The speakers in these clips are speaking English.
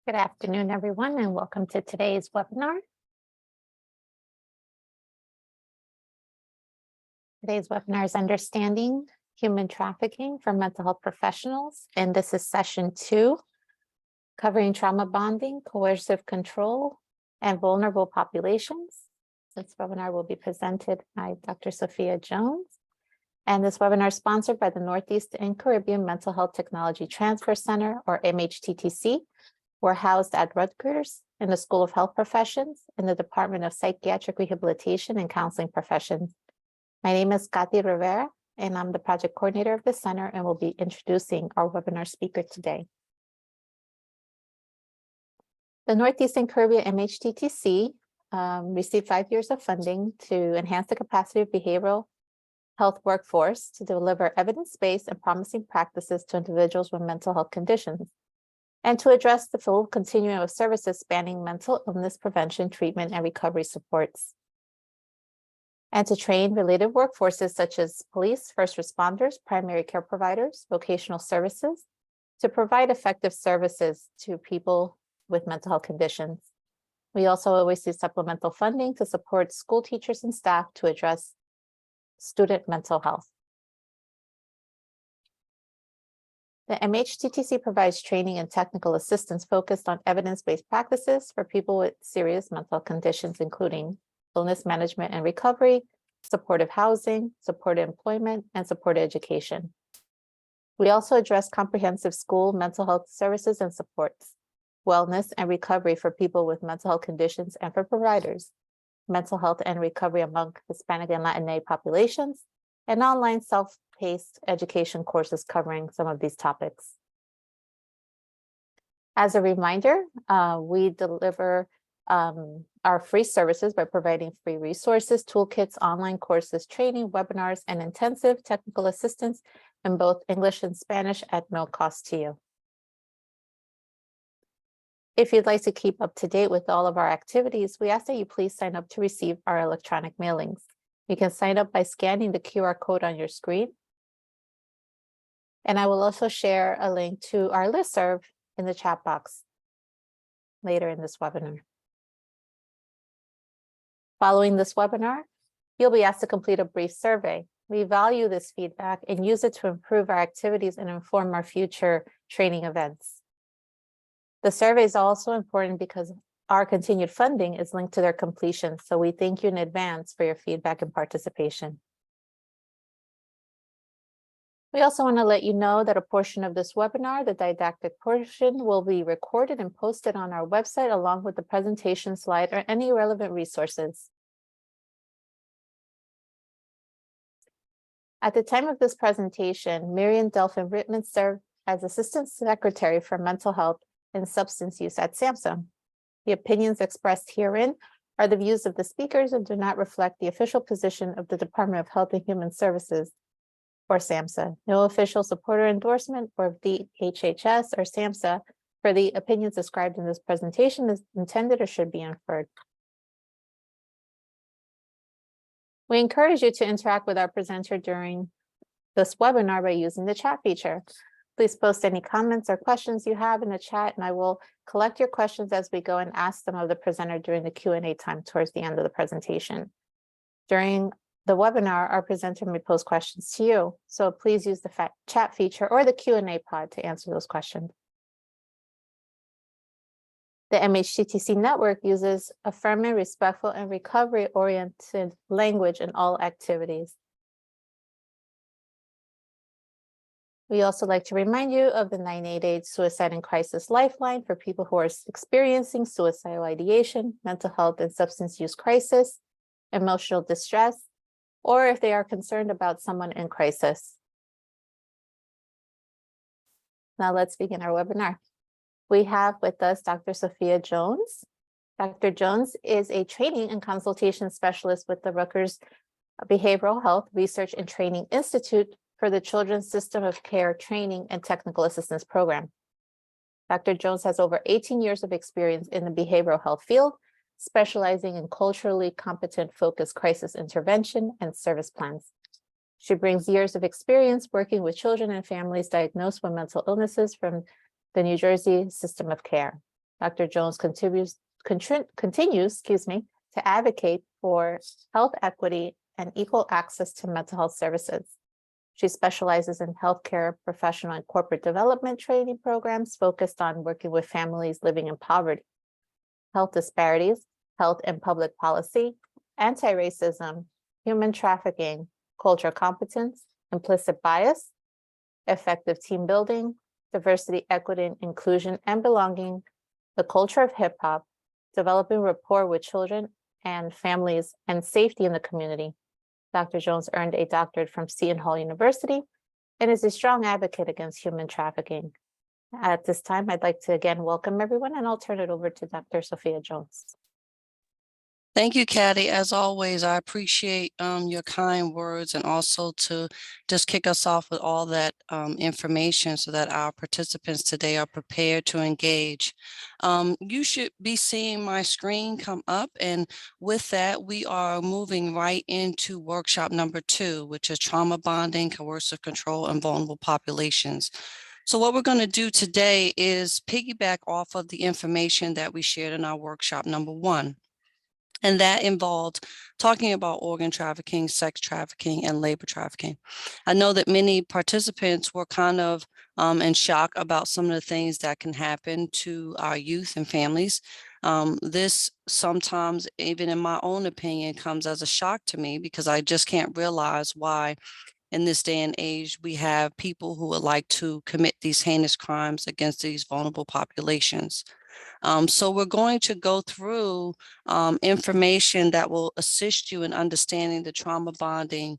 Good afternoon, everyone, and welcome to today's webinar. Today's webinar is Understanding Human Trafficking for Mental Health Professionals, and this is session 2, covering trauma bonding, coercive control, and vulnerable populations. This webinar will be presented by Dr. Sophia Jones, and this webinar is sponsored by the Northeast and Caribbean Mental Health Technology Transfer Center, or MHTTC. We're housed at Rutgers in the School of Health Professions in the Department of Psychiatric Rehabilitation and Counseling Professions. My name is Kathy Rivera, and I'm the project coordinator of the center and will be introducing our webinar speaker today. The Northeast and Caribbean MHTTC received 5 years of funding to enhance the capacity of behavioral health workforce to deliver evidence-based and promising practices to individuals with mental health conditions, and to address the full continuum of services spanning mental illness prevention, treatment, and recovery supports, and to train related workforces such as police, first responders, primary care providers, vocational services, to provide effective services to people with mental health conditions. We also always see supplemental funding to support school teachers and staff to address student mental health. The MHTTC provides training and technical assistance focused on evidence-based practices for people with serious mental conditions, including illness management and recovery, supportive housing, supported employment, and supported education. We also address comprehensive school mental health services and supports, wellness and recovery for people with mental health conditions and for providers, mental health and recovery among Hispanic and Latinx populations, and online self-paced education courses covering some of these topics. As a reminder, we deliver our free services by providing free resources, toolkits, online courses, training, webinars, and intensive technical assistance in both English and Spanish at no cost to you. If you'd like to keep up to date with all of our activities, we ask that you please sign up to receive our electronic mailings. You can sign up by scanning the QR code on your screen. And I will also share a link to our listserv in the chat box later in this webinar. Following this webinar, you'll be asked to complete a brief survey. We value this feedback and use it to improve our activities and inform our future training events. The survey is also important because our continued funding is linked to their completion, so we thank you in advance for your feedback and participation. We also want to let you know that a portion of this webinar, the didactic portion, will be recorded and posted on our website along with the presentation slide or any relevant resources. At the time of this presentation, Miriam Delphin Rittman served as Assistant Secretary for Mental Health and Substance Use at SAMHSA. The opinions expressed herein are the views of the speakers and do not reflect the official position of the Department of Health and Human Services, or SAMHSA. No official support or endorsement of DHHS or SAMHSA for the opinions described in this presentation is intended or should be inferred. We encourage you to interact with our presenter during this webinar by using the chat feature. Please post any comments or questions you have in the chat, and I will collect your questions as we go and ask them of the presenter during the Q&A time towards the end of the presentation. During the webinar, our presenter may pose questions to you, so please use the chat feature or the Q&A pod to answer those questions. The MHTTC network uses affirming, respectful, and recovery-oriented language in all activities. We also like to remind you of the 988 Suicide and Crisis Lifeline for people who are experiencing suicidal ideation, mental health and substance use crisis, emotional distress, or if they are concerned about someone in crisis. Now let's begin our webinar. We have with us Dr. Sophia Jones. Dr. Jones is a training and consultation specialist with the Rutgers Behavioral Health Research and Training Institute for the Children's System of Care Training and Technical Assistance Program. Dr. Jones has over 18 years of experience in the behavioral health field, specializing in culturally competent focused crisis intervention and service plans. She brings years of experience working with children and families diagnosed with mental illnesses from the New Jersey System of Care. Dr. Jones continues, to advocate for health equity and equal access to mental health services. She specializes in healthcare professional and corporate development training programs focused on working with families living in poverty, health disparities, health and public policy, anti-racism, human trafficking, cultural competence, implicit bias, effective team building, diversity, equity, inclusion, and belonging, the culture of hip hop, developing rapport with children and families, and safety in the community. Dr. Jones earned a doctorate from Seton Hall University and is a strong advocate against human trafficking. At this time, I'd like to again welcome everyone, and I'll turn it over to Dr. Sophia Jones. Thank you, Kathy. As always, I appreciate your kind words, and also to just kick us off with all that information so that our participants today are prepared to engage. You should be seeing my screen come up, and with that, we are moving right into workshop number 2, which is trauma bonding, coercive control, and vulnerable populations. So what we're going to do today is piggyback off of the information that we shared in our workshop number 1. And that involved talking about organ trafficking, sex trafficking, and labor trafficking. I know that many participants were kind of in shock about some of the things that can happen to our youth and families. This sometimes, even in my own opinion, comes as a shock to me, because I just can't realize why in this day and age we have people who would like to commit these heinous crimes against these vulnerable populations. So we're going to go through information that will assist you in understanding the trauma bonding,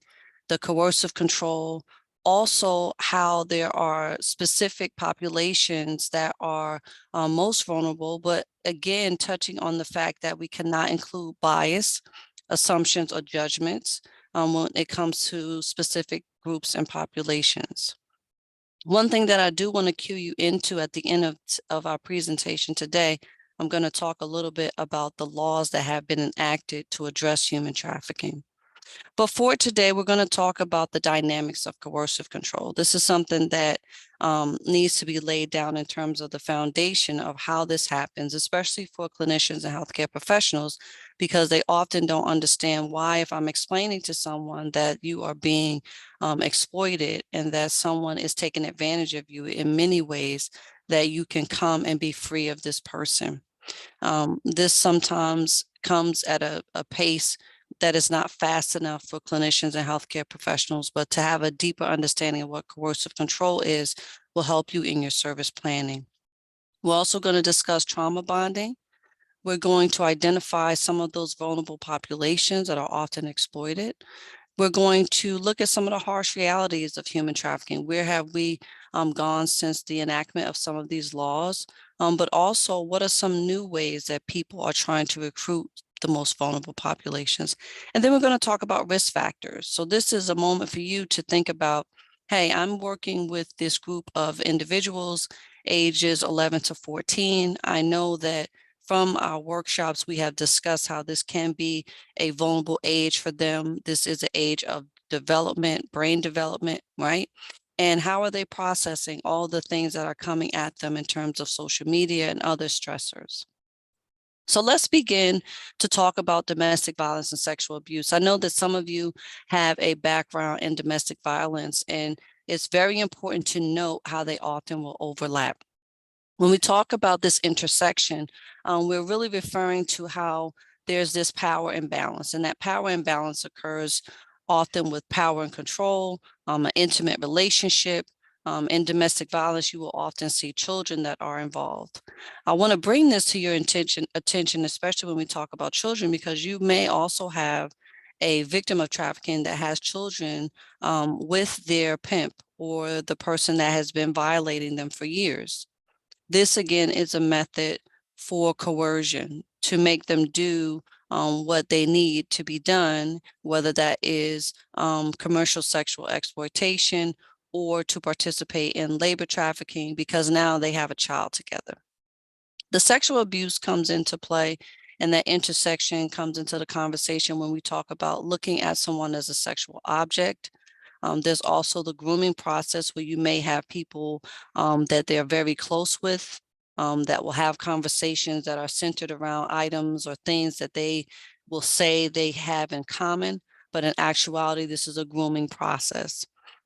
the coercive control, also how there are specific populations that are most vulnerable, but again, touching on the fact that we cannot include bias, assumptions, or judgments when it comes to specific groups and populations. One thing that I do want to cue you into at the end of our presentation today, I'm going to talk a little bit about the laws that have been enacted to address human trafficking. But for today, we're going to talk about the dynamics of coercive control. This is something that needs to be laid down in terms of the foundation of how this happens, especially for clinicians and healthcare professionals, because they often don't understand why, if I'm explaining to someone that you are being exploited and that someone is taking advantage of you in many ways, that you can come and be free of this person. This sometimes comes at a pace that is not fast enough for clinicians and healthcare professionals, but to have a deeper understanding of what coercive control is will help you in your service planning. We're also going to discuss trauma bonding. We're going to identify some of those vulnerable populations that are often exploited. We're going to look at some of the harsh realities of human trafficking. Where have we gone since the enactment of some of these laws? But also, what are some new ways that people are trying to recruit the most vulnerable populations? And then we're going to talk about risk factors. So this is a moment for you to think about, hey, I'm working with this group of individuals, ages 11 to 14. I know that from our workshops, we have discussed how this can be a vulnerable age for them. This is an age of development, brain development, right? And how are they processing all the things that are coming at them in terms of social media and other stressors? So let's begin to talk about domestic violence and sexual abuse. I know that some of you have a background in domestic violence, and it's very important to note how they often will overlap. When we talk about this intersection, we're really referring to how there's this power imbalance, and that power imbalance occurs often with power and control, an intimate relationship. In domestic violence, you will often see children that are involved. I want to bring this to your attention, especially when we talk about children, because you may also have a victim of trafficking that has children with their pimp or the person that has been violating them for years. This, again, is a method for coercion to make them do what they need to be done, whether that is commercial sexual exploitation or to participate in labor trafficking, because now they have a child together. The sexual abuse comes into play, and that intersection comes into the conversation when we talk about looking at someone as a sexual object. There's also the grooming process where you may have people that they're very close with, that will have conversations that are centered around items or things that they will say they have in common, but in actuality, this is a grooming process.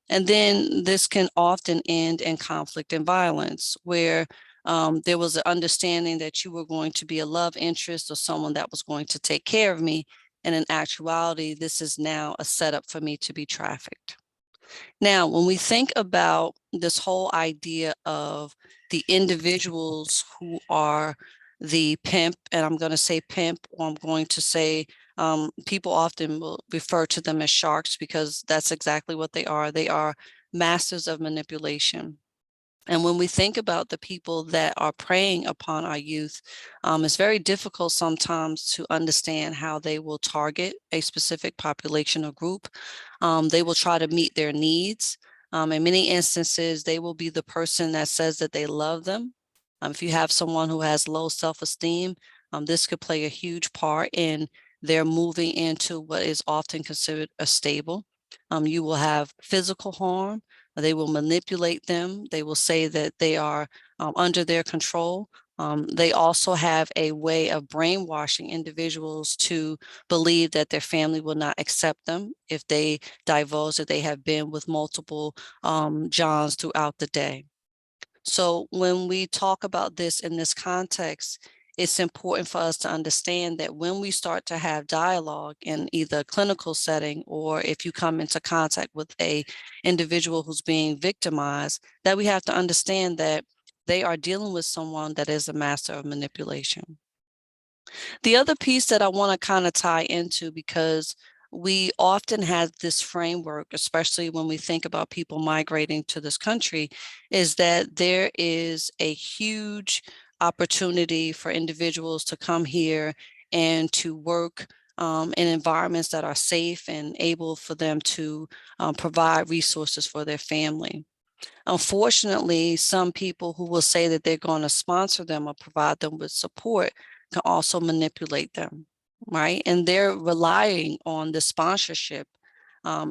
And then this can often end in conflict and violence, where there was an understanding that you were going to be a love interest or someone that was going to take care of me. And in actuality, this is now a setup for me to be trafficked. Now, when we think about this whole idea of the individuals who are the pimp, and I'm going to say pimp, or I'm going to say people often will refer to them as sharks because that's exactly what they are. They are masters of manipulation. And when we think about the people that are preying upon our youth, it's very difficult sometimes to understand how they will target a specific population or group. They will try to meet their needs. In many instances, they will be the person that says that they love them. If you have someone who has low self-esteem, this could play a huge part in their moving into what is often considered a stable. You will have physical harm. They will manipulate them. They will say that they are under their control. They also have a way of brainwashing individuals to believe that their family will not accept them if they divulge that they have been with multiple Johns throughout the day. So when we talk about this in this context, it's important for us to understand that when we start to have dialogue in either a clinical setting or if you come into contact with a individual who's being victimized, that we have to understand that they are dealing with someone that is a master of manipulation. The other piece that I want to kind of tie into, because we often have this framework, especially when we think about people migrating to this country, is that there is a huge opportunity for individuals to come here and to work in environments that are safe and able for them to provide resources for their family. Unfortunately, some people who will say that they're going to sponsor them or provide them with support can also manipulate them, right? And they're relying on the sponsorship,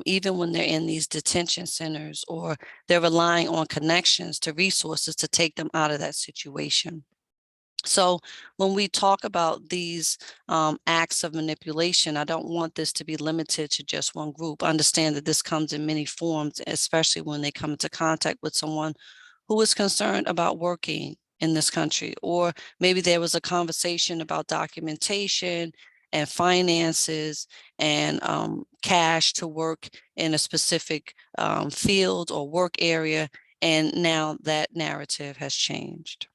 even when they're in these detention centers, or they're relying on connections to resources to take them out of that situation. So when we talk about these acts of manipulation, I don't want this to be limited to just one group. Understand that this comes in many forms, especially when they come into contact with someone who is concerned about working in this country, or maybe there was a conversation about documentation and finances and cash to work in a specific field or work area, and now that narrative has changed.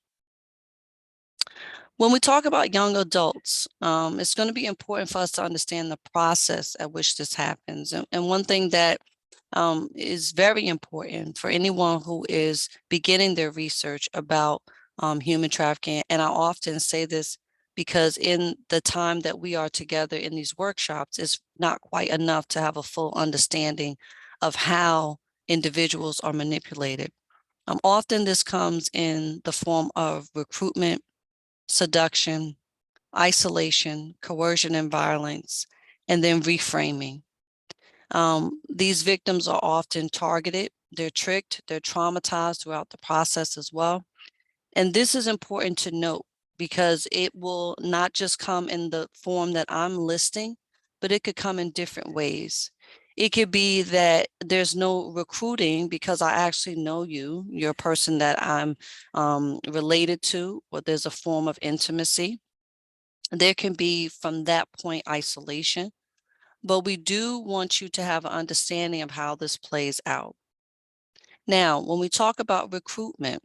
When we talk about young adults, it's going to be important for us to understand the process at which this happens. And one thing that is very important for anyone who is beginning their research about human trafficking, and I often say this because in the time that we are together in these workshops, it's not quite enough to have a full understanding of how individuals are manipulated. Often this comes in the form of recruitment, seduction, isolation, coercion and violence, and then reframing. These victims are often targeted, they're tricked, they're traumatized throughout the process as well. And this is important to note because it will not just come in the form that I'm listing, but it could come in different ways. It could be that there's no recruiting because I actually know you, you're a person that I'm related to, or there's a form of intimacy. There can be from that point isolation, but we do want you to have an understanding of how this plays out. Now, when we talk about recruitment,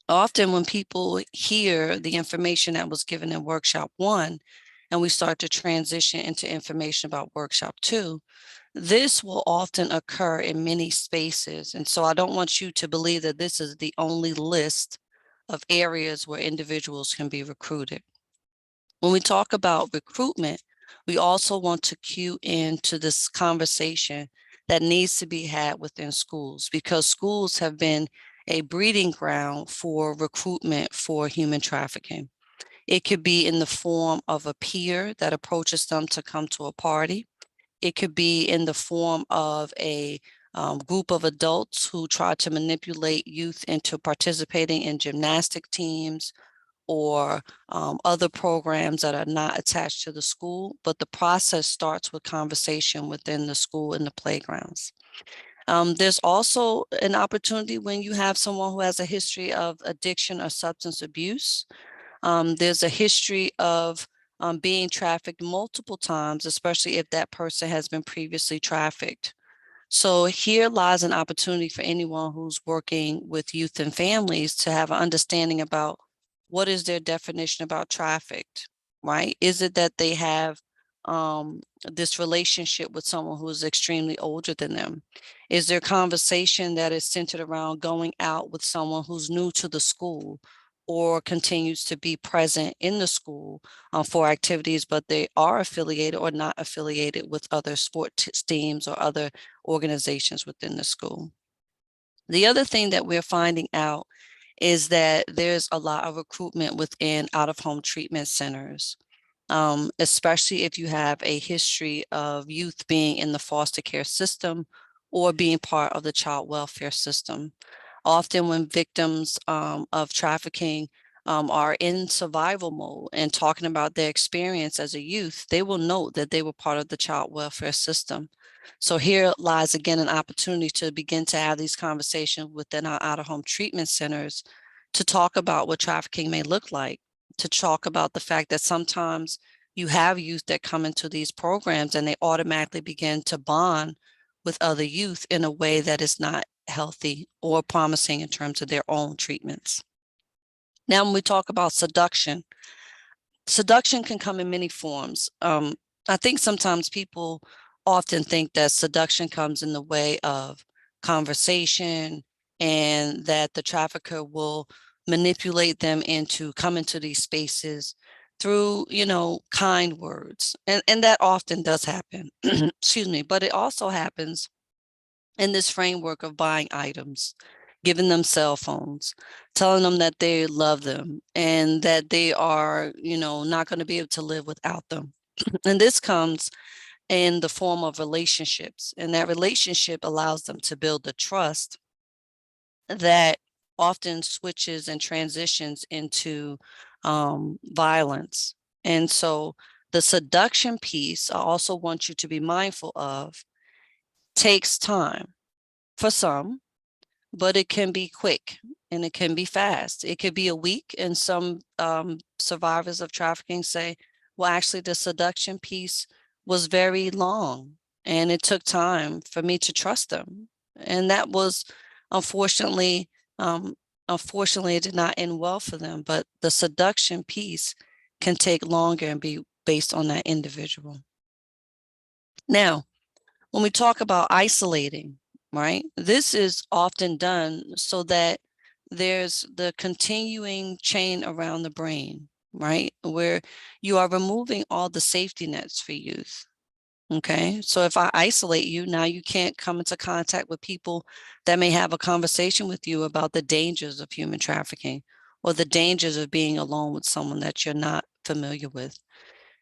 often when people hear the information that was given in workshop 1, and we start to transition into information about workshop 2, this will often occur in many spaces. And so I don't want you to believe that this is the only list of areas where individuals can be recruited. When we talk about recruitment, we also want to cue into this conversation that needs to be had within schools, because schools have been a breeding ground for recruitment for human trafficking. It could be in the form of a peer that approaches them to come to a party. It could be in the form of a group of adults who try to manipulate youth into participating in gymnastic teams or other programs that are not attached to the school, but the process starts with conversation within the school and the playgrounds. There's also an opportunity when you have someone who has a history of addiction or substance abuse. There's a history of being trafficked multiple times, especially if that person has been previously trafficked. So here lies an opportunity for anyone who's working with youth and families to have an understanding about what is their definition about trafficked, right? Is it that they have this relationship with someone who is extremely older than them? Is there conversation that is centered around going out with someone who's new to the school or continues to be present in the school for activities, but they are affiliated or not affiliated with other sports teams or other organizations within the school? The other thing that we're finding out is that there's a lot of recruitment within out-of-home treatment centers, especially if you have a history of youth being in the foster care system or being part of the child welfare system. Often when victims of trafficking are in survival mode and talking about their experience as a youth, they will note that they were part of the child welfare system. So here lies again an opportunity to begin to have these conversations within our out-of-home treatment centers to talk about what trafficking may look like, to talk about the fact that sometimes you have youth that come into these programs and they automatically begin to bond with other youth in a way that is not healthy or promising in terms of their own treatments. Now, when we talk about seduction, seduction can come in many forms. I think sometimes people often think that seduction comes in the way of conversation and that the trafficker will manipulate them into coming to these spaces through, kind words. And that often does happen, excuse me, but it also happens in this framework of buying items, giving them cell phones, telling them that they love them and that they are, not going to be able to live without them. And this comes in the form of relationships. And that relationship allows them to build the trust that often switches and transitions into violence. And so the seduction piece, I also want you to be mindful of, takes time for some, but it can be quick and it can be fast. It could be a week, and some survivors of trafficking say, well, actually the seduction piece was very long and it took time for me to trust them. And that was unfortunately, um, unfortunately, it did not end well for them, but the seduction piece can take longer and be based on that individual. Now, when we talk about isolating, right, this is often done so that there's the continuing chain around the brain, right, where you are removing all the safety nets for youth. Okay, so if I isolate you, now you can't come into contact with people that may have a conversation with you about the dangers of human trafficking or the dangers of being alone with someone that you're not familiar with.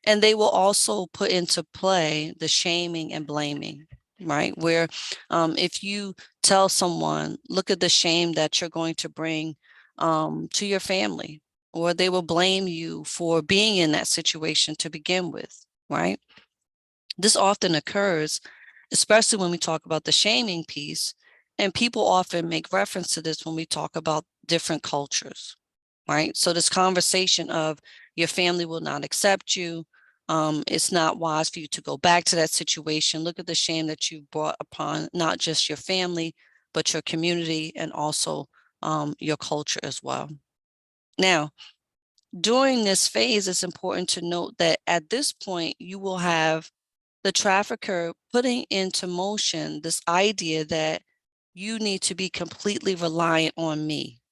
And they will also put into play the shaming and blaming, right? Where if you tell someone, look at the shame that you're going to bring to your family, or they will blame you for being in that situation to begin with, right? This often occurs, especially when we talk about the shaming piece. And people often make reference to this when we talk about different cultures, right? So this conversation of your family will not accept you. It's not wise for you to go back to that situation. Look at the shame that you brought upon not just your family, but your community and also your culture as well. Now, during this phase, it's important to note that at this point, you will have the trafficker putting into motion this idea that you need to be completely reliant on me.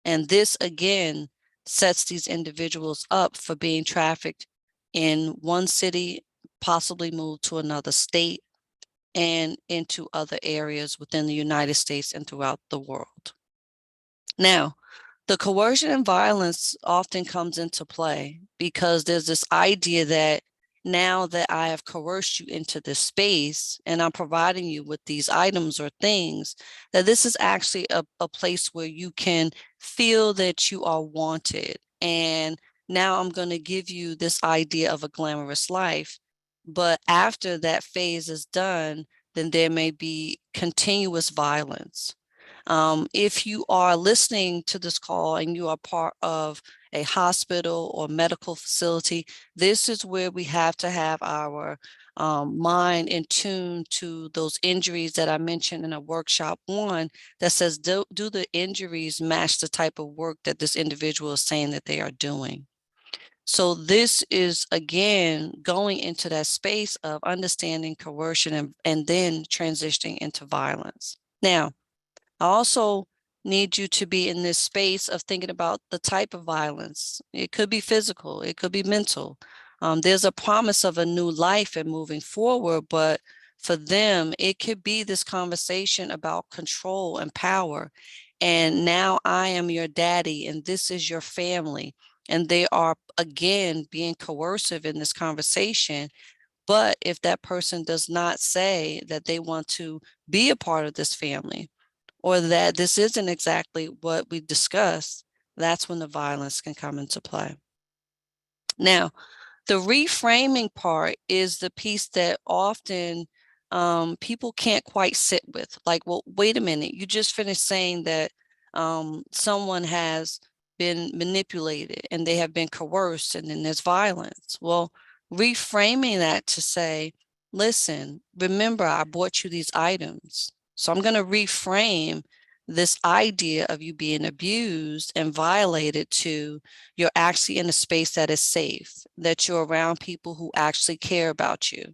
And this again sets these individuals up for being trafficked in one city, possibly moved to another state, and into other areas within the United States and throughout the world. Now, the coercion and violence often comes into play because there's this idea that now that I have coerced you into this space and I'm providing you with these items or things, that this is actually a place where you can feel that you are wanted. And now I'm going to give you this idea of a glamorous life. But after that phase is done, then there may be continuous violence. If you are listening to this call and you are part of a hospital or medical facility, this is where we have to have our mind in tune to those injuries that I mentioned in a workshop one that says, do the injuries match the type of work that this individual is saying that they are doing? So this is, again, going into that space of understanding coercion and then transitioning into violence. Now, I also need you to be in this space of thinking about the type of violence. It could be physical, it could be mental. There's a promise of a new life and moving forward, but for them, it could be this conversation about control and power. And now I am your daddy, and this is your family. And they are, again, being coercive in this conversation. But if that person does not say that they want to be a part of this family, or that this isn't exactly what we discussed, that's when the violence can come into play. Now, the reframing part is the piece that often people can't quite sit with. Like, well, wait a minute, you just finished saying that someone has been manipulated and they have been coerced and then there's violence. Well, reframing that to say, listen, remember, I bought you these items. So I'm going to reframe this idea of you being abused and violated to you're actually in a space that is safe, that you're around people who actually care about you.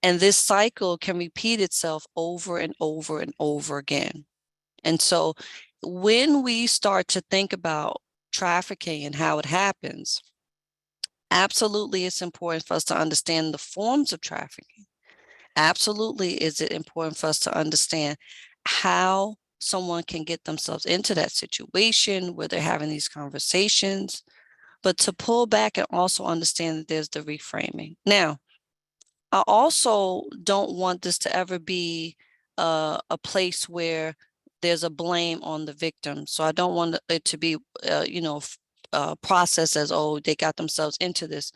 And this cycle can repeat itself over and over and over again. And so when we start to think about trafficking and how it happens, absolutely it's important for us to understand the forms of trafficking. Absolutely is it important for us to understand how someone can get themselves into that situation where they're having these conversations, but to pull back and also understand that there's the reframing. Now, I also don't want this to ever be a place where there's a blame on the victim. So I don't want it to be, processed as, oh, they got themselves into this.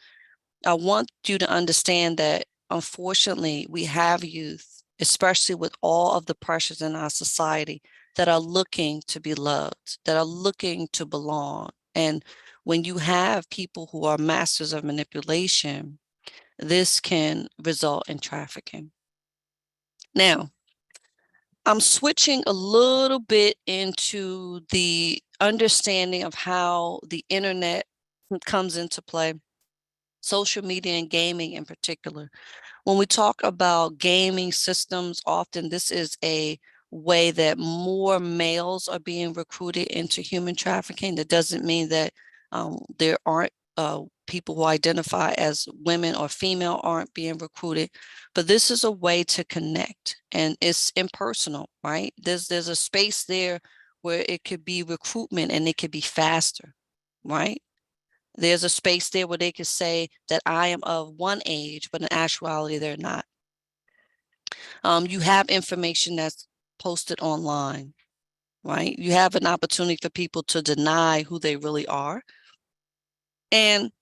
I want you to understand that, unfortunately, we have youth, especially with all of the pressures in our society, that are looking to be loved, that are looking to belong. And when you have people who are masters of manipulation, this can result in trafficking. Now, I'm switching a little bit into the understanding of how the internet comes into play, social media and gaming in particular. When we talk about gaming systems, often this is a way that more males are being recruited into human trafficking. That doesn't mean that there aren't people who identify as women or female aren't being recruited, but this is a way to connect, and it's impersonal, right? There's a space there where it could be recruitment and it could be faster, right? There's a space there where they could say that I am of one age, but in actuality, they're not. You have information that's posted online, right? You have an opportunity for people to deny who they really are. And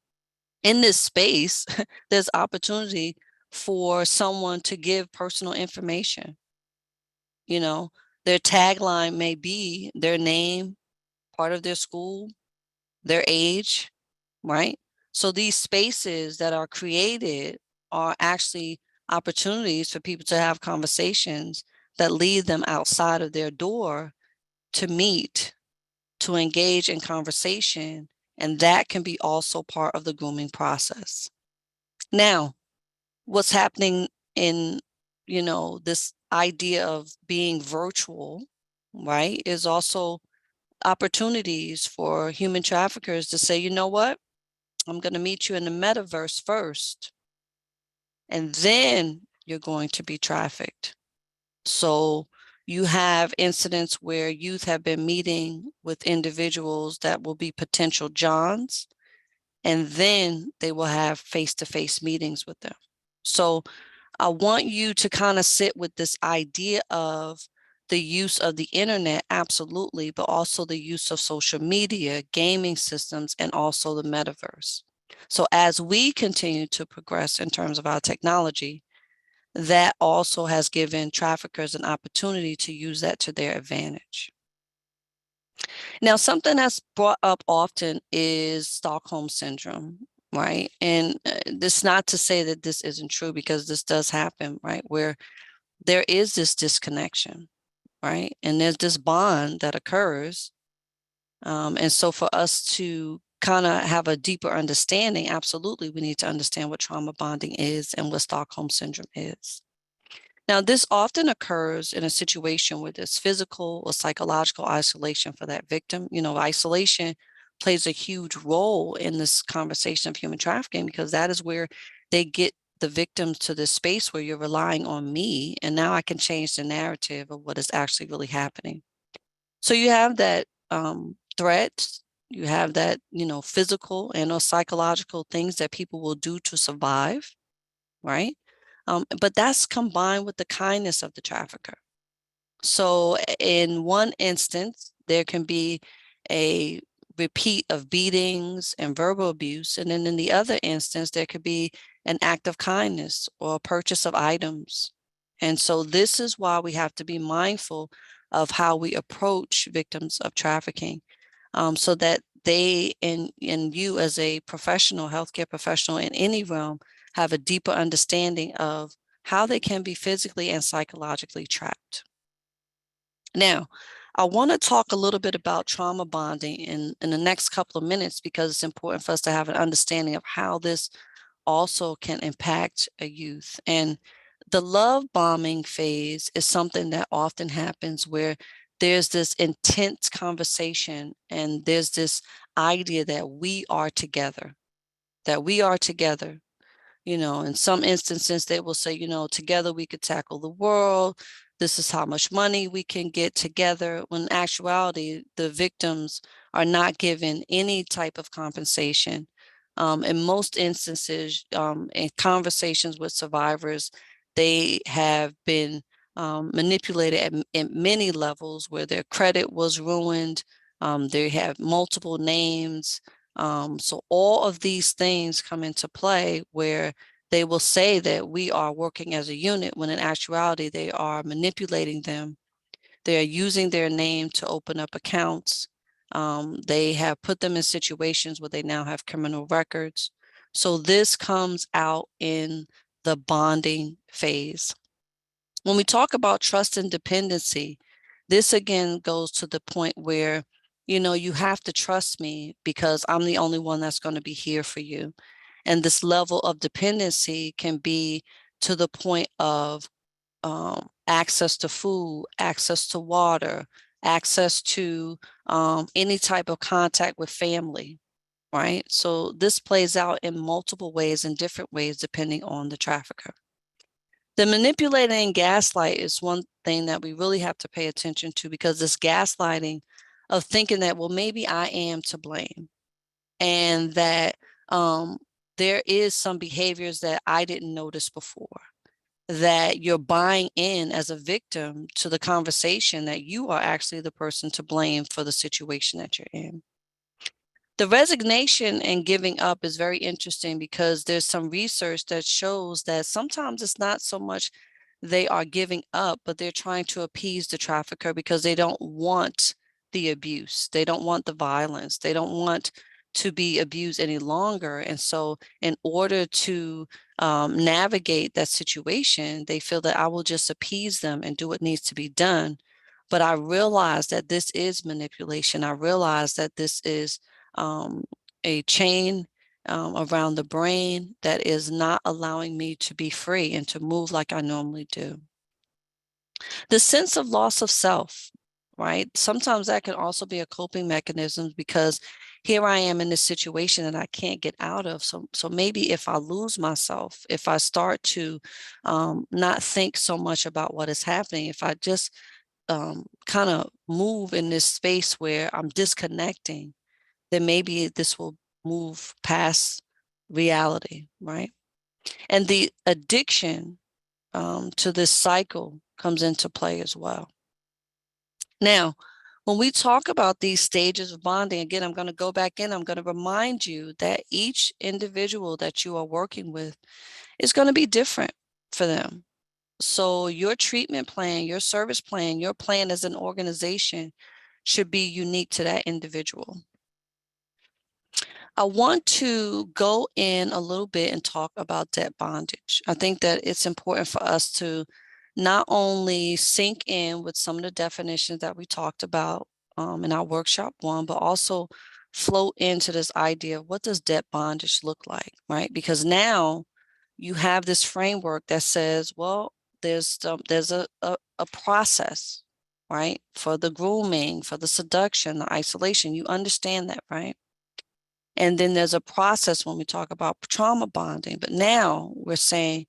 in this space, there's opportunity for someone to give personal information. You know, their tagline may be their name, part of their school, their age, right? So these spaces that are created are actually opportunities for people to have conversations that lead them outside of their door to meet, to engage in conversation, and that can be also part of the grooming process. Now, what's happening in, this idea of being virtual, right, is also opportunities for human traffickers to say, you know what? I'm going to meet you in the metaverse first, and then you're going to be trafficked. So you have incidents where youth have been meeting with individuals that will be potential Johns, and then they will have face-to-face meetings with them. So I want you to kind of sit with this idea of the use of the internet, absolutely, but also the use of social media, gaming systems, and also the metaverse. So as we continue to progress in terms of our technology, that also has given traffickers an opportunity to use that to their advantage. Now, something that's brought up often is Stockholm syndrome, right? And this not to say that this isn't true, because this does happen, right? Where there is this disconnection, right? And there's this bond that occurs. And so for us to kind of have a deeper understanding, absolutely, we need to understand what trauma bonding is and what Stockholm syndrome is. Now, this often occurs in a situation where there's physical or psychological isolation for that victim. You know, isolation plays a huge role in this conversation of human trafficking, because that is where they get the victims to this space where you're relying on me, and now I can change the narrative of what is actually really happening. So you have that threat, you have that, physical and or psychological things that people will do to survive, right? But that's combined with the kindness of the trafficker. So in one instance, there can be a repeat of beatings and verbal abuse. And then in the other instance, there could be an act of kindness or a purchase of items. And so this is why we have to be mindful of how we approach victims of trafficking, so that they and you as a professional, healthcare professional in any realm, have a deeper understanding of how they can be physically and psychologically trapped. Now, I want to talk a little bit about trauma bonding in the next couple of minutes, because it's important for us to have an understanding of how this also can impact a youth. And the love bombing phase is something that often happens where there's this intense conversation and there's this idea that we are together, that we are together. In some instances, they will say, together we could tackle the world. This is how much money we can get together. When in actuality, the victims are not given any type of compensation. In most instances, in conversations with survivors, they have been manipulated at many levels, where their credit was ruined. They have multiple names. So all of these things come into play, where they will say that we are working as a unit, when in actuality, they are manipulating them. They are using their name to open up accounts. They have put them in situations where they now have criminal records. So this comes out in the bonding phase. When we talk about trust and dependency, this again goes to the point where, you have to trust me because I'm the only one that's going to be here for you. And this level of dependency can be to the point of access to food, access to water, access to any type of contact with family, right? So this plays out in multiple ways, in different ways, depending on the trafficker. The manipulating and gaslight is one thing that we really have to pay attention to, because this gaslighting of thinking that, well, maybe I am to blame, and that there is some behaviors that I didn't notice before, that you're buying in as a victim to the conversation that you are actually the person to blame for the situation that you're in. The resignation and giving up is very interesting, because there's some research that shows that sometimes it's not so much they are giving up, but they're trying to appease the trafficker because they don't want the abuse. They don't want the violence. They don't want to be abused any longer. And so in order to navigate that situation, they feel that I will just appease them and do what needs to be done. But I realize that this is manipulation. I realize that this is a chain around the brain that is not allowing me to be free and to move like I normally do. The sense of loss of self, right? Sometimes that can also be a coping mechanism, because here I am in this situation that I can't get out of. So maybe if I lose myself, if I start to not think so much about what is happening, if I just kind of move in this space where I'm disconnecting, then maybe this will move past reality, right? And the addiction to this cycle comes into play as well. Now, when we talk about these stages of bonding, again, I'm going to go back in. I'm going to remind you that each individual that you are working with is going to be different for them. So your treatment plan, your service plan, your plan as an organization should be unique to that individual. I want to go in a little bit and talk about debt bondage. I think that it's important for us to not only sink in with some of the definitions that we talked about in our workshop one, but also float into this idea of what does debt bondage look like, right? Because now you have this framework that says, well, there's a process, right? For the grooming, for the seduction, the isolation, you understand that, right? And then there's a process when we talk about trauma bonding. But now we're saying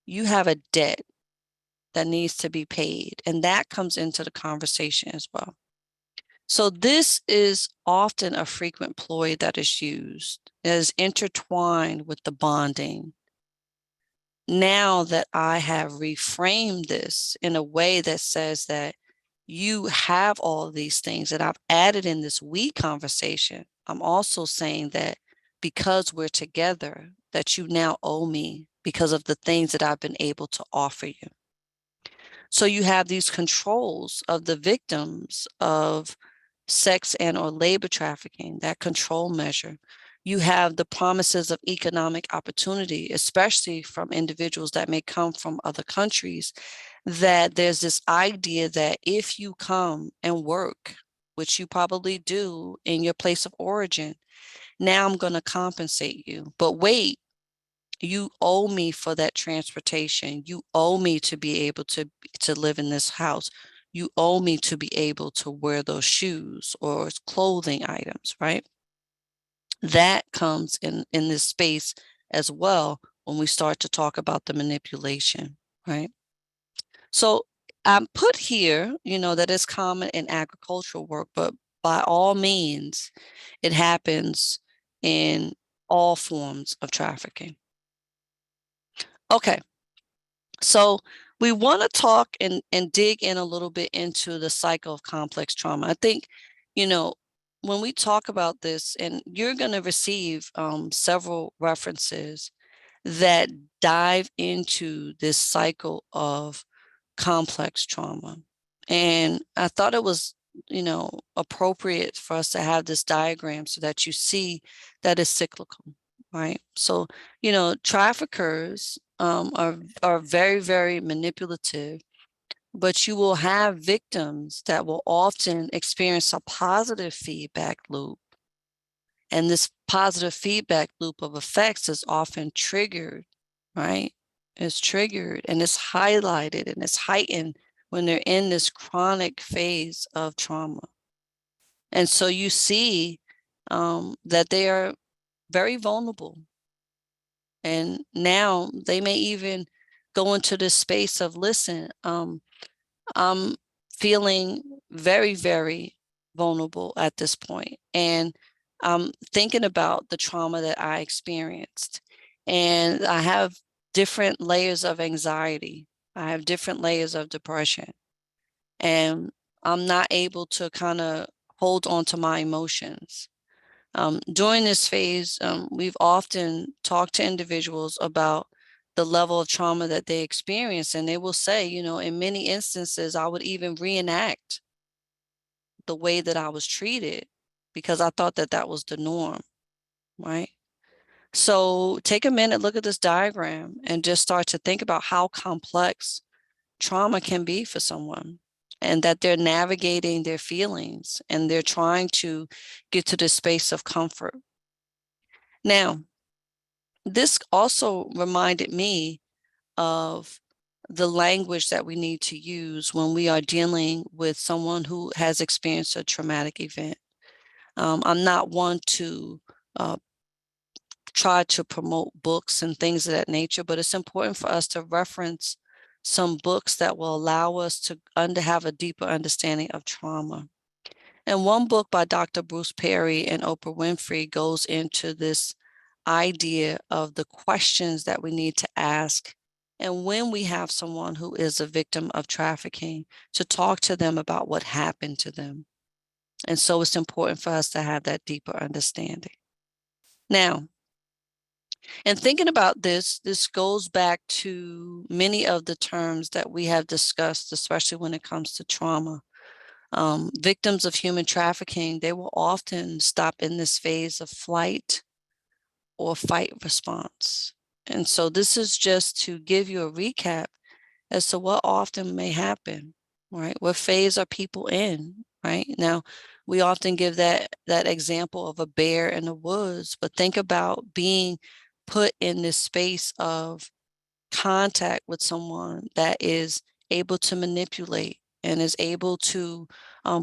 you have a debt that needs to be paid. And that comes into the conversation as well. So this is often a frequent ploy that is used, as intertwined with the bonding. Now that I have reframed this in a way that says that you have all of these things that I've added in this we conversation, I'm also saying that because we're together, that you now owe me because of the things that I've been able to offer you. So you have these controls of the victims of sex and or labor trafficking, that control measure. You have the promises of economic opportunity, especially from individuals that may come from other countries, that there's this idea that if you come and work, which you probably do in your place of origin, now I'm going to compensate you. But wait, you owe me for that transportation. You owe me to be able to live in this house. You owe me to be able to wear those shoes or clothing items, right? That comes in this space as well when we start to talk about the manipulation, right? So I'm put here, that is common in agricultural work, but by all means, it happens in all forms of trafficking. Okay, so we want to talk and dig in a little bit into the cycle of complex trauma. I think, when we talk about this, and you're going to receive several references that dive into this cycle of complex trauma. And I thought it was, appropriate for us to have this diagram so that you see that it's cyclical, right? So, traffickers are very, very manipulative, but you will have victims that will often experience a positive feedback loop. And this positive feedback loop of effects is often triggered, right? It's triggered and it's highlighted and it's heightened when they're in this chronic phase of trauma. And so you see that they are very vulnerable. And now they may even go into this space of, listen, I'm feeling very, very vulnerable at this point. And I'm thinking about the trauma that I experienced. And I have different layers of anxiety. I have different layers of depression. And I'm not able to kind of hold on to my emotions. During this phase, we've often talked to individuals about the level of trauma that they experience. And they will say, in many instances, I would even reenact the way that I was treated because I thought that that was the norm, right? So take a minute, look at this diagram and just start to think about how complex trauma can be for someone, and that they're navigating their feelings and they're trying to get to this space of comfort. Now, this also reminded me of the language that we need to use when we are dealing with someone who has experienced a traumatic event. I'm not one to try to promote books and things of that nature, but it's important for us to reference some books that will allow us to have a deeper understanding of trauma. And one book by Dr. Bruce Perry and Oprah Winfrey goes into this idea of the questions that we need to ask. And when we have someone who is a victim of trafficking, to talk to them about what happened to them. And so it's important for us to have that deeper understanding. Now, and thinking about this goes back to many of the terms that we have discussed, especially when it comes to trauma. Victims of human trafficking, they will often stop in this phase of flight or fight response. And so this is just to give you a recap as to what often may happen, right? What phase are people in, right? Now, we often give that example of a bear in the woods, but think about being put in this space of contact with someone that is able to manipulate and is able to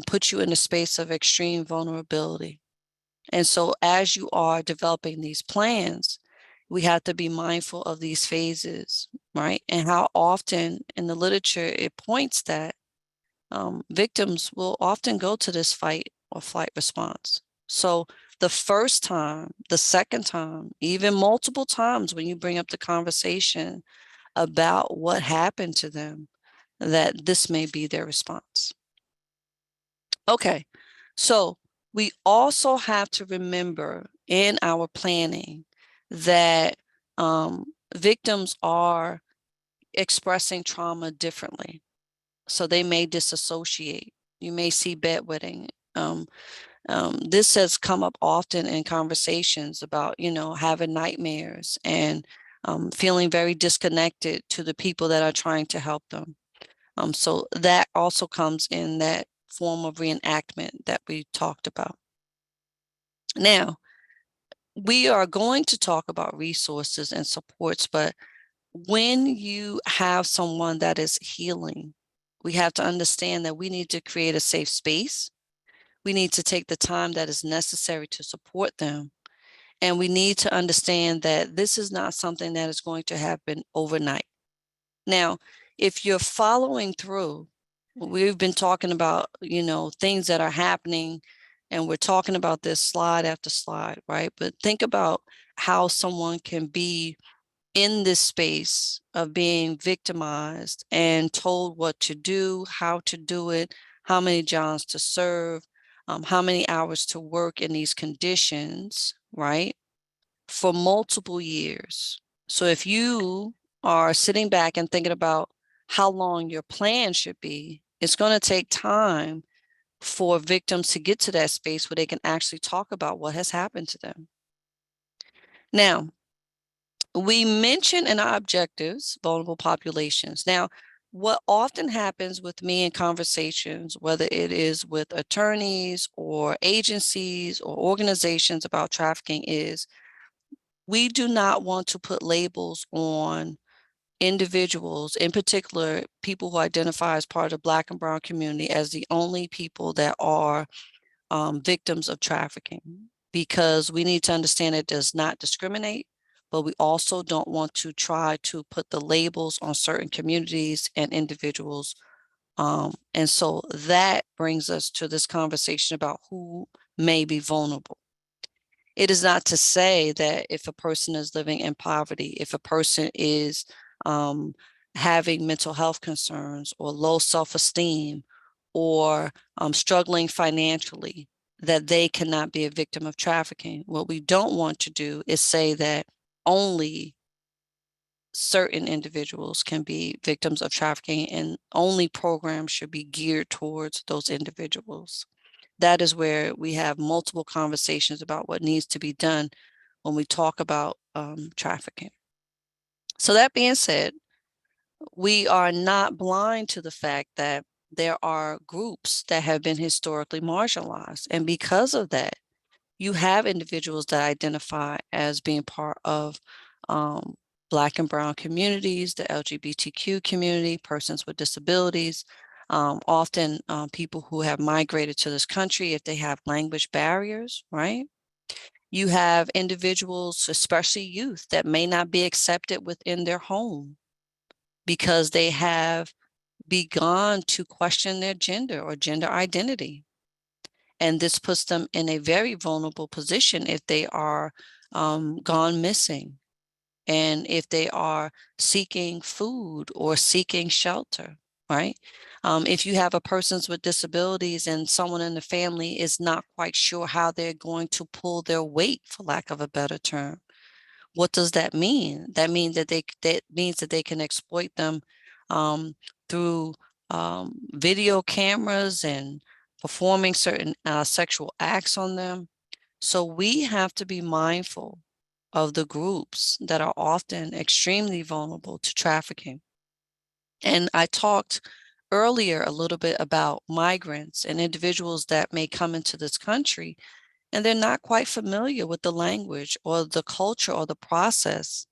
put you in a space of extreme vulnerability. And so as you are developing these plans, we have to be mindful of these phases, right? And how often in the literature it points that victims will often go to this fight or flight response. So the first time, the second time, even multiple times when you bring up the conversation about what happened to them, that this may be their response. Okay, so we also have to remember in our planning that victims are expressing trauma differently. So they may disassociate. You may see bedwetting. This has come up often in conversations about, having nightmares and feeling very disconnected to the people that are trying to help them. So that also comes in that form of reenactment that we talked about. Now, we are going to talk about resources and supports, but when you have someone that is healing, we have to understand that we need to create a safe space. We need to take the time that is necessary to support them. And we need to understand that this is not something that is going to happen overnight. Now, if you're following through, we've been talking about, things that are happening, and we're talking about this slide after slide, right? But think about how someone can be in this space of being victimized and told what to do, how to do it, how many jobs to serve, how many hours to work in these conditions, right? For multiple years. So if you are sitting back and thinking about how long your plan should be, it's going to take time for victims to get to that space where they can actually talk about what has happened to them. Now, we mention in our objectives vulnerable populations. Now, what often happens with me in conversations, whether it is with attorneys or agencies or organizations about trafficking, is we do not want to put labels on individuals, in particular, people who identify as part of the Black and Brown community, as the only people that are victims of trafficking, because we need to understand it does not discriminate, but we also don't want to try to put the labels on certain communities and individuals. And so that brings us to this conversation about who may be vulnerable. It is not to say that if a person is living in poverty, if a person is having mental health concerns or low self-esteem or struggling financially, that they cannot be a victim of trafficking. What we don't want to do is say that only certain individuals can be victims of trafficking and only programs should be geared towards those individuals. That is where we have multiple conversations about what needs to be done when we talk about trafficking. So that being said, we are not blind to the fact that there are groups that have been historically marginalized. And because of that, you have individuals that identify as being part of Black and Brown communities, the LGBTQ community, persons with disabilities, often people who have migrated to this country if they have language barriers, right? You have individuals, especially youth, that may not be accepted within their home because they have begun to question their gender or gender identity. And this puts them in a very vulnerable position if they are gone missing, and if they are seeking food or seeking shelter, right? If you have a persons with disabilities and someone in the family is not quite sure how they're going to pull their weight, for lack of a better term, what does that mean? That means that they can exploit them through video cameras and performing certain sexual acts on them. So we have to be mindful of the groups that are often extremely vulnerable to trafficking. And I talked earlier a little bit about migrants and individuals that may come into this country and they're not quite familiar with the language or the culture or the process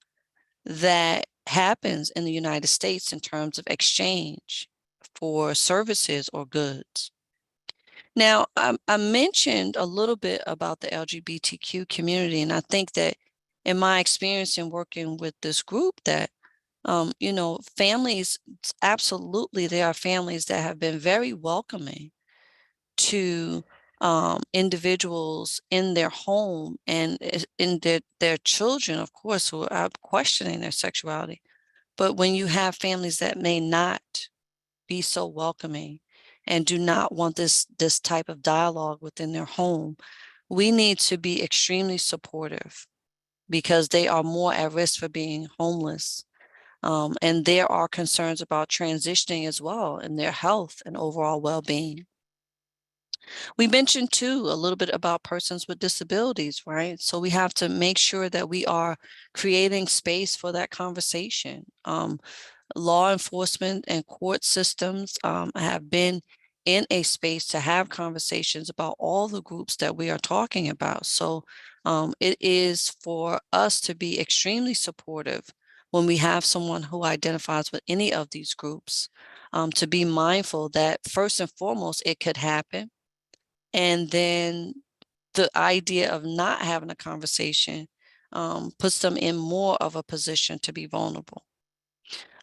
that happens in the United States in terms of exchange for services or goods. Now, I mentioned a little bit about the LGBTQ community, and I think that in my experience in working with this group that, families, absolutely, there are families that have been very welcoming to individuals in their home and in their children, of course, who are questioning their sexuality. But when you have families that may not be so welcoming and do not want this type of dialogue within their home, we need to be extremely supportive because they are more at risk for being homeless. And there are concerns about transitioning as well in their health and overall well-being. We mentioned too a little bit about persons with disabilities, right? So we have to make sure that we are creating space for that conversation. Law enforcement and court systems have been in a space to have conversations about all the groups that we are talking about. So it is for us to be extremely supportive when we have someone who identifies with any of these groups, to be mindful that first and foremost, it could happen. And then the idea of not having a conversation puts them in more of a position to be vulnerable.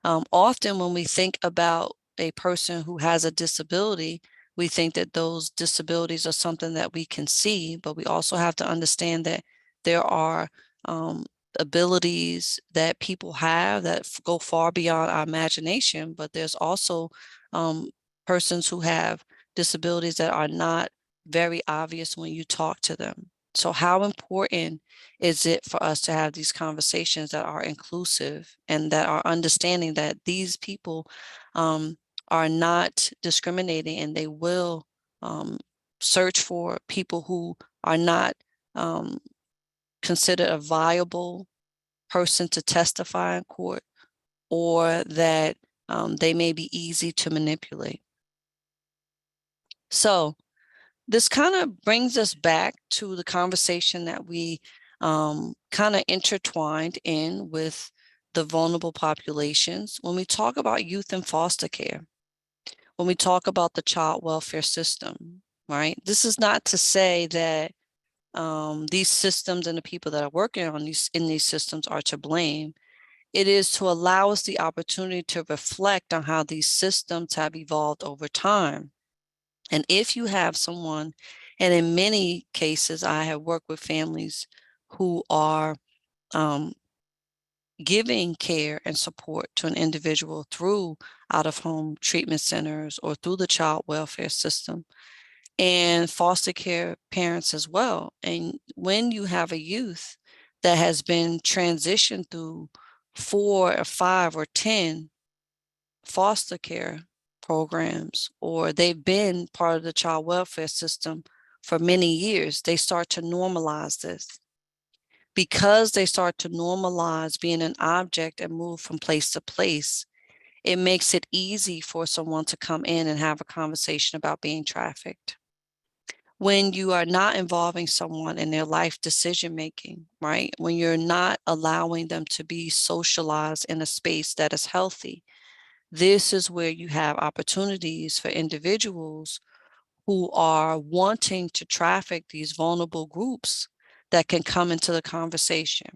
Often when we think about a person who has a disability, we think that those disabilities are something that we can see, but we also have to understand that there are abilities that people have that go far beyond our imagination, but there's also persons who have disabilities that are not very obvious when you talk to them. So how important is it for us to have these conversations that are inclusive and that are understanding that these people are not discriminating and they will search for people who are not considered a viable person to testify in court, or that they may be easy to manipulate. So this kind of brings us back to the conversation that we kind of intertwined in with the vulnerable populations. When we talk about youth in foster care, when we talk about the child welfare system, right? This is not to say that these systems and the people that are working on in these systems are to blame. It is to allow us the opportunity to reflect on how these systems have evolved over time. And if you have someone, and in many cases, I have worked with families who are giving care and support to an individual through out-of-home treatment centers or through the child welfare system, and foster care parents as well. And when you have a youth that has been transitioned through 4 or 5 or 10 foster care programs, or they've been part of the child welfare system for many years, they start to normalize this. Because they start to normalize being an object and move from place to place, it makes it easy for someone to come in and have a conversation about being trafficked. When you are not involving someone in their life decision making, right? When you're not allowing them to be socialized in a space that is healthy, this is where you have opportunities for individuals who are wanting to traffic these vulnerable groups that can come into the conversation,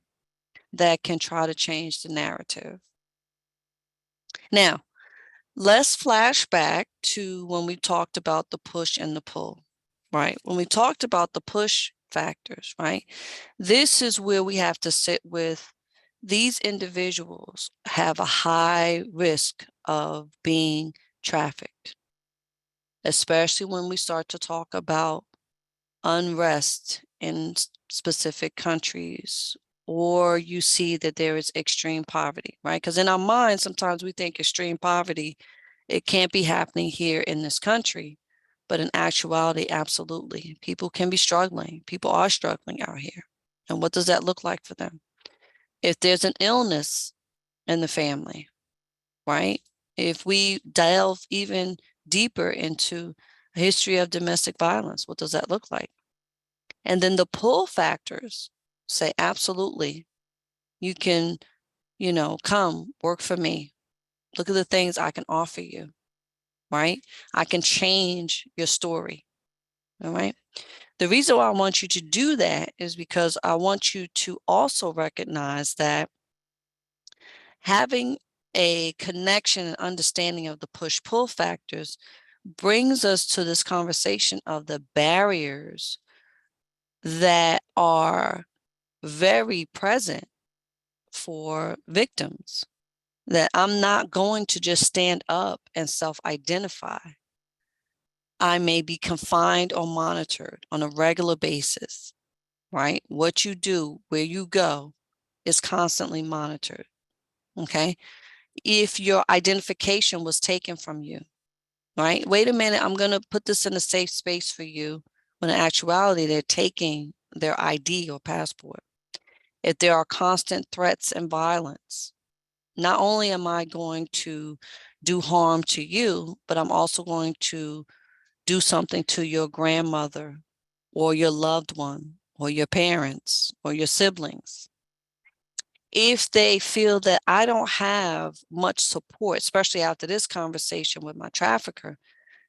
that can try to change the narrative. Now, let's flash back to when we talked about the push and the pull, right? When we talked about the push factors, right? This is where we have to sit with these individuals have a high risk of being trafficked, especially when we start to talk about unrest in specific countries, or you see that there is extreme poverty, right? Because in our minds, sometimes we think extreme poverty, it can't be happening here in this country. But in actuality, absolutely. People can be struggling. People are struggling out here. And what does that look like for them? If there's an illness in the family, right? If we delve even deeper into a history of domestic violence, what does that look like? And then the pull factors say, absolutely, you can, come work for me. Look at the things I can offer you, right? I can change your story, all right? The reason why I want you to do that is because I want you to also recognize that having a connection and understanding of the push-pull factors brings us to this conversation of the barriers that are very present for victims, that I'm not going to just stand up and self-identify. I may be confined or monitored on a regular basis, right? What you do, where you go is constantly monitored, okay? If your identification was taken from you, right? Wait a minute, I'm going to put this in a safe space for you, when in actuality, they're taking their ID or passport. If there are constant threats and violence, not only am I going to do harm to you, but I'm also going to do something to your grandmother or your loved one or your parents or your siblings. If they feel that I don't have much support, especially after this conversation with my trafficker,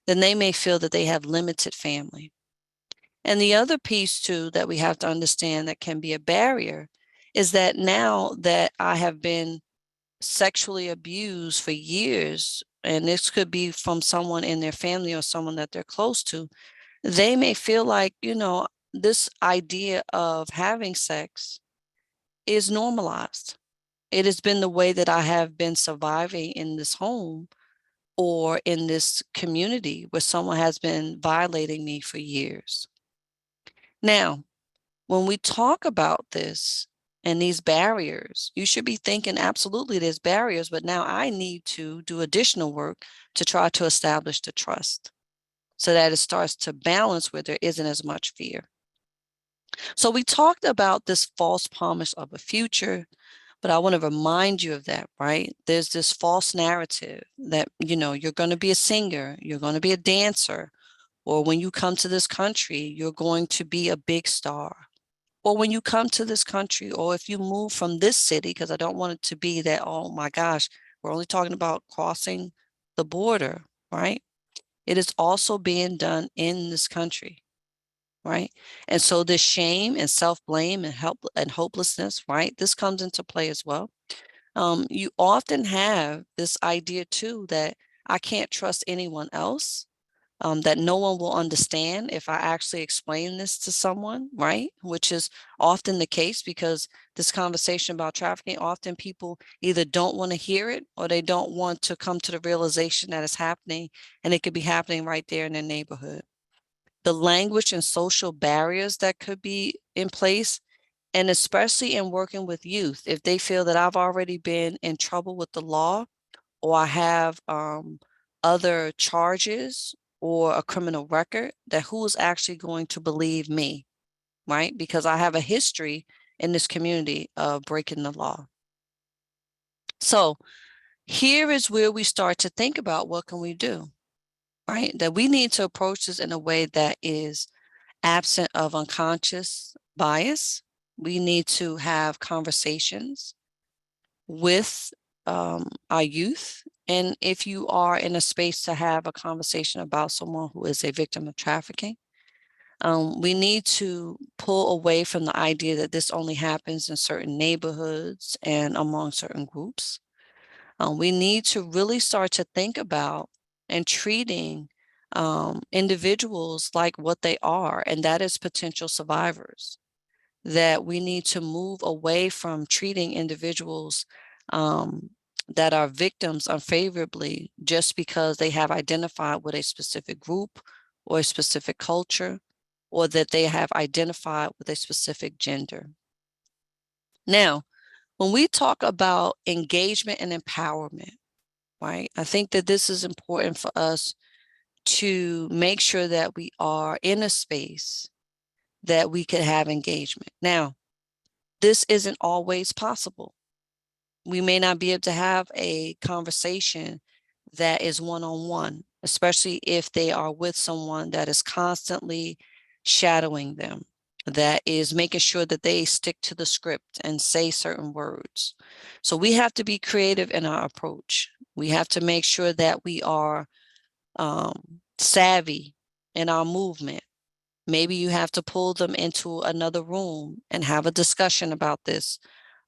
then they may feel that they have limited family. And the other piece too that we have to understand that can be a barrier is that now that I have been sexually abused for years, and this could be from someone in their family or someone that they're close to, they may feel like, this idea of having sex is normalized. It has been the way that I have been surviving in this home or in this community where someone has been violating me for years. Now, when we talk about this and these barriers, you should be thinking, absolutely, there's barriers, but now I need to do additional work to try to establish the trust so that it starts to balance where there isn't as much fear. So we talked about this false promise of a future, but I want to remind you of that, right? There's this false narrative that, you're going to be a singer, you're going to be a dancer, or when you come to this country, you're going to be a big star. Or when you come to this country, or if you move from this city, because I don't want it to be that, oh my gosh, we're only talking about crossing the border, right? It is also being done in this country, right? And so this shame and self-blame and help and hopelessness, right? This comes into play as well. You often have this idea too that I can't trust anyone else, that no one will understand if I actually explain this to someone, right? Which is often the case because this conversation about trafficking, often people either don't want to hear it or they don't want to come to the realization that it's happening, and it could be happening right there in their neighborhood. The language and social barriers that could be in place, and especially in working with youth, if they feel that I've already been in trouble with the law, or I have other charges or a criminal record, that who is actually going to believe me, right? Because I have a history in this community of breaking the law. So here is where we start to think about what can we do, right? That we need to approach this in a way that is absent of unconscious bias. We need to have conversations with our youth. And if you are in a space to have a conversation about someone who is a victim of trafficking, we need to pull away from the idea that this only happens in certain neighborhoods and among certain groups. We need to really start to think about and treating individuals like what they are, and that is potential survivors. That we need to move away from treating individuals that are victims unfavorably just because they have identified with a specific group or a specific culture, or that they have identified with a specific gender. Now, when we talk about engagement and empowerment, right, I think that this is important for us to make sure that we are in a space that we could have engagement. Now, this isn't always possible. We may not be able to have a conversation that is one-on-one, especially if they are with someone that is constantly shadowing them, that is making sure that they stick to the script and say certain words. So we have to be creative in our approach. We have to make sure that we are savvy in our movement. Maybe you have to pull them into another room and have a discussion about this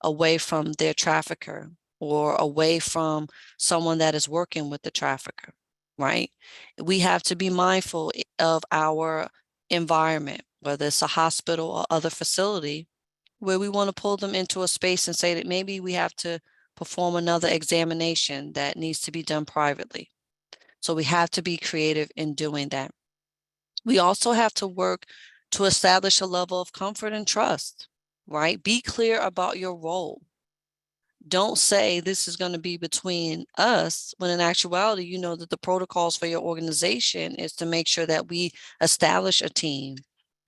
away from their trafficker or away from someone that is working with the trafficker, right? We have to be mindful of our environment, whether it's a hospital or other facility, where we want to pull them into a space and say that maybe we have to perform another examination that needs to be done privately. So we have to be creative in doing that. We also have to work to establish a level of comfort and trust, right? Be clear about your role. Don't say this is going to be between us, when in actuality, you know that the protocols for your organization is to make sure that we establish a team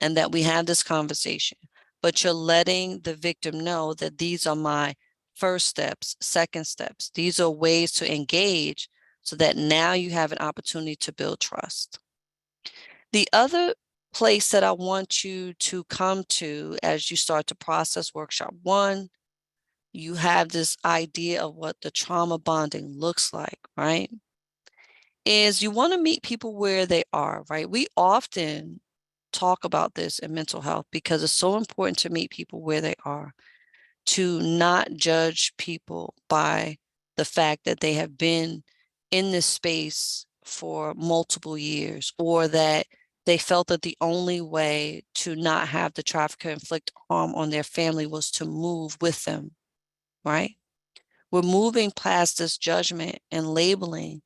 and that we have this conversation. But you're letting the victim know that these are my first steps, second steps. These are ways to engage so that now you have an opportunity to build trust. The other place that I want you to come to as you start to process workshop 1, you have this idea of what the trauma bonding looks like, right? Is you want to meet people where they are, right? We often talk about this in mental health because it's so important to meet people where they are, to not judge people by the fact that they have been in this space for multiple years, or that they felt that the only way to not have the trafficker inflict harm on their family was to move with them, right? We're moving past this judgment and labeling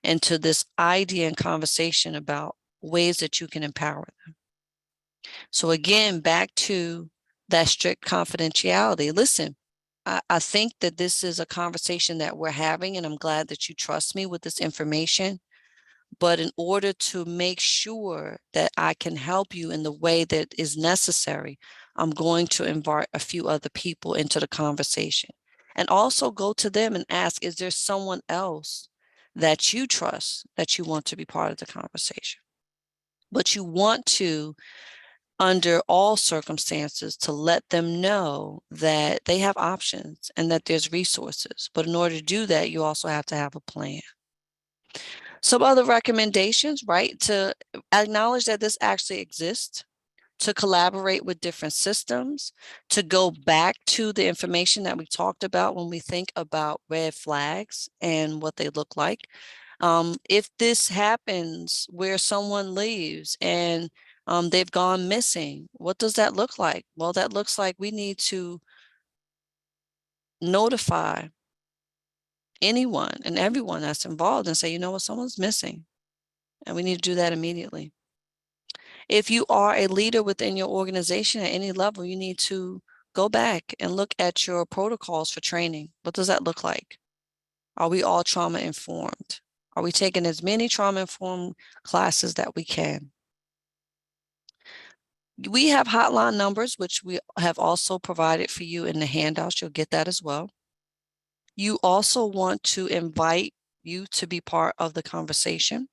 into this idea and conversation about ways that you can empower them. So again, back to that strict confidentiality. Listen, I think that this is a conversation that we're having, and I'm glad that you trust me with this information. But in order to make sure that I can help you in the way that is necessary, I'm going to invite a few other people into the conversation. And also go to them and ask, is there someone else that you trust that you want to be part of the conversation? But you want to, under all circumstances, to let them know that they have options and that there's resources. But in order to do that, you also have to have a plan. Some other recommendations, right? To acknowledge that this actually exists, to collaborate with different systems, to go back to the information that we talked about when we think about red flags and what they look like. If this happens where someone leaves and they've gone missing, what does that look like? Well, that looks like we need to notify anyone and everyone that's involved and say, you know what, someone's missing, and we need to do that immediately. If you are a leader within your organization at any level, you need to go back and look at your protocols for training. What does that look like? Are we all trauma informed? Are we taking as many trauma informed classes that we can? We have hotline numbers, which we have also provided for you in the handouts. You'll get that as well. You also want to invite you to be part of the conversation.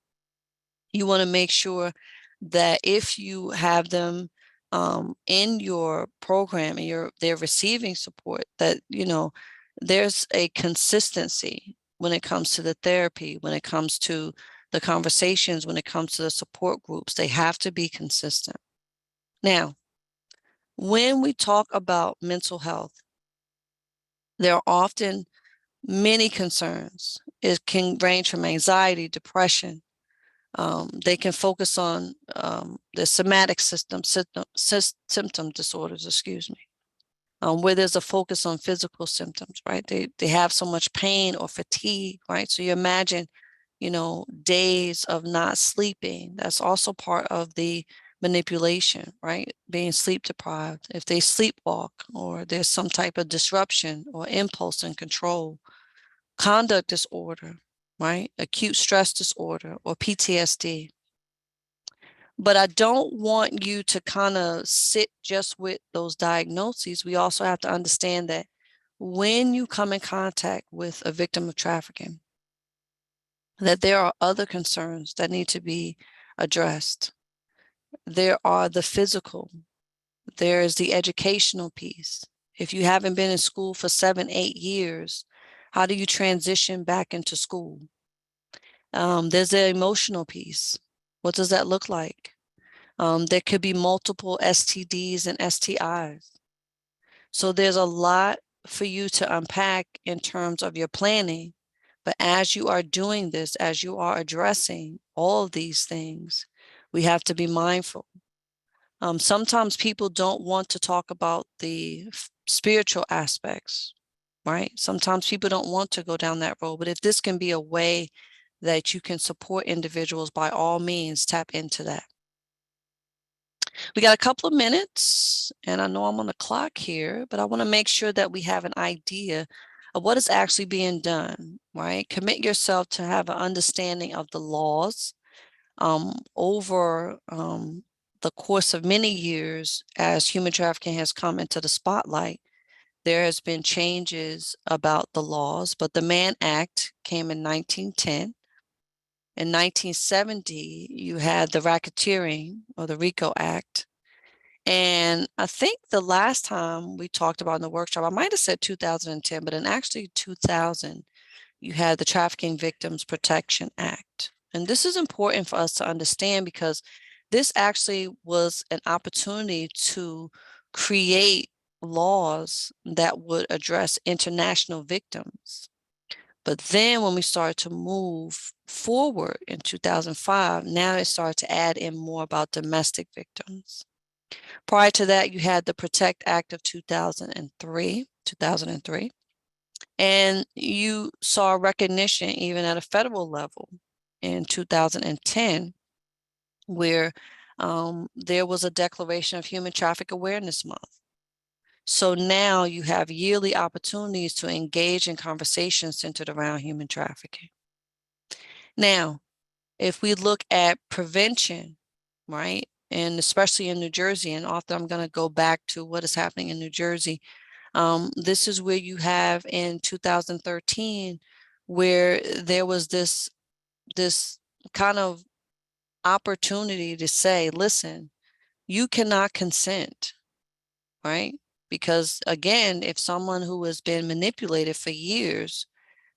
You want to make sure that if you have them in your program and they're receiving support, that there's a consistency when it comes to the therapy, when it comes to the conversations, when it comes to the support groups. They have to be consistent. Now, when we talk about mental health, there are often many concerns. It can range from anxiety, depression, They can focus on the somatic symptom disorders, excuse me, where there's a focus on physical symptoms, right? They have so much pain or fatigue, right? So you imagine, days of not sleeping. That's also part of the manipulation, right? Being sleep deprived. If they sleepwalk or there's some type of disruption or impulse and control, conduct disorder, right? Acute stress disorder or PTSD. But I don't want you to kind of sit just with those diagnoses. We also have to understand that when you come in contact with a victim of trafficking, that there are other concerns that need to be addressed. There are the physical, there is the educational piece. If you haven't been in school for 7, 8 years, how do you transition back into school? There's the emotional piece. What does that look like? There could be multiple STDs and STIs. So there's a lot for you to unpack in terms of your planning. But as you are doing this, as you are addressing all of these things, we have to be mindful. Sometimes people don't want to talk about the spiritual aspects, right? Sometimes people don't want to go down that road. But if this can be a way that you can support individuals, by all means, tap into that. We got a couple of minutes, and I know I'm on the clock here, but I want to make sure that we have an idea of what is actually being done, right? Commit yourself to have an understanding of the laws over the course of many years as human trafficking has come into the spotlight. There has been changes about the laws, but the Mann Act came in 1910. In 1970, you had the racketeering or the RICO Act. And I think the last time we talked about in the workshop, I might have said 2010, but in actually 2000, you had the Trafficking Victims Protection Act. And this is important for us to understand because this actually was an opportunity to create laws that would address international victims. But then when we started to move forward in 2005, now it started to add in more about domestic victims. Prior to that, you had the Protect Act of 2003, and you saw recognition even at a federal level in 2010, where there was a declaration of Human Traffic Awareness Month. So now you have yearly opportunities to engage in conversations centered around human trafficking. Now, if we look at prevention, right, and especially in New Jersey, and often I'm going to go back to what is happening in New Jersey. This is where you have in 2013, where there was this kind of opportunity to say, listen, you cannot consent, right? Because again, if someone who has been manipulated for years,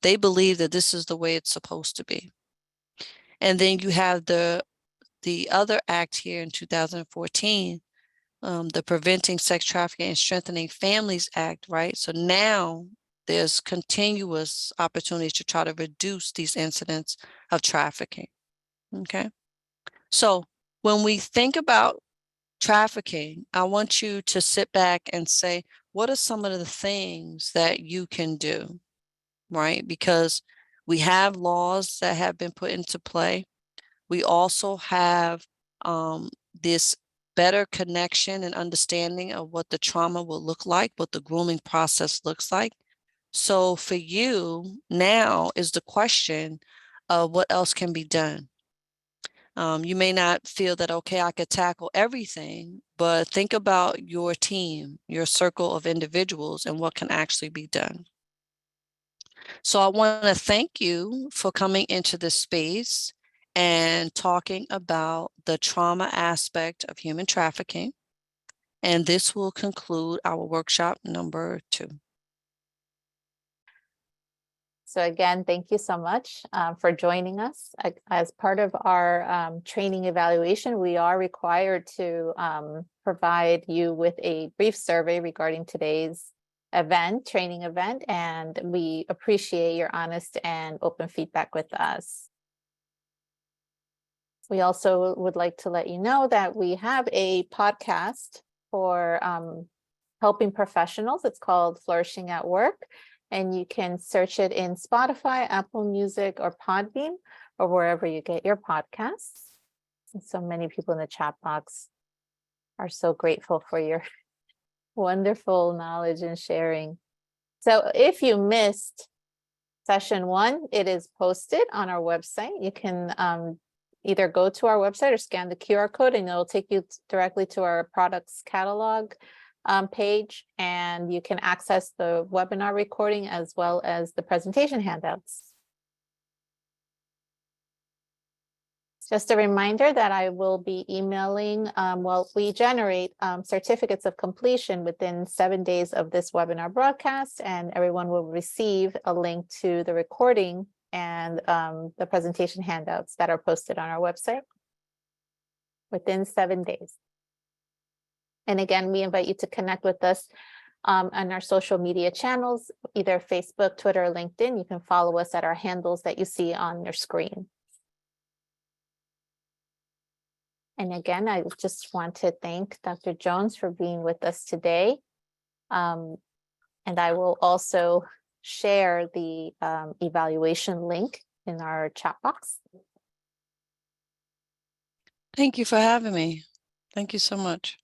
they believe that this is the way it's supposed to be. And then you have the other act here in 2014, the Preventing Sex Trafficking and Strengthening Families Act, right? So now there's continuous opportunities to try to reduce these incidents of trafficking, okay? So when we think about trafficking, I want you to sit back and say, what are some of the things that you can do, right? Because we have laws that have been put into play. We also have this better connection and understanding of what the trauma will look like, what the grooming process looks like. So for you now is the question of what else can be done. You may not feel that, okay, I could tackle everything, but think about your team, your circle of individuals, and what can actually be done. So I want to thank you for coming into this space and talking about the trauma aspect of human trafficking. And this will conclude our workshop number 2. So again, thank you so much for joining us. As part of our training evaluation, we are required to provide you with a brief survey regarding today's training event, and we appreciate your honest and open feedback with us. We also would like to let you know that we have a podcast for helping professionals. It's called Flourishing at Work, and you can search it in Spotify, Apple Music, or Podbean, or wherever you get your podcasts. And so many people in the chat box are so grateful for your wonderful knowledge and sharing. So if you missed session 1, it is posted on our website. You can either go to our website or scan the QR code, and it'll take you directly to our products catalog page, and you can access the webinar recording as well as the presentation handouts. Just a reminder that I will be emailing, we generate certificates of completion within 7 days of this webinar broadcast, and everyone will receive a link to the recording and the presentation handouts that are posted on our website within 7 days. And again, we invite you to connect with us on our social media channels, either Facebook, Twitter, or LinkedIn. You can follow us at our handles that you see on your screen. And again, I just want to thank Dr. Jones for being with us today. And I will also share the evaluation link in our chat box. Thank you for having me. Thank you so much.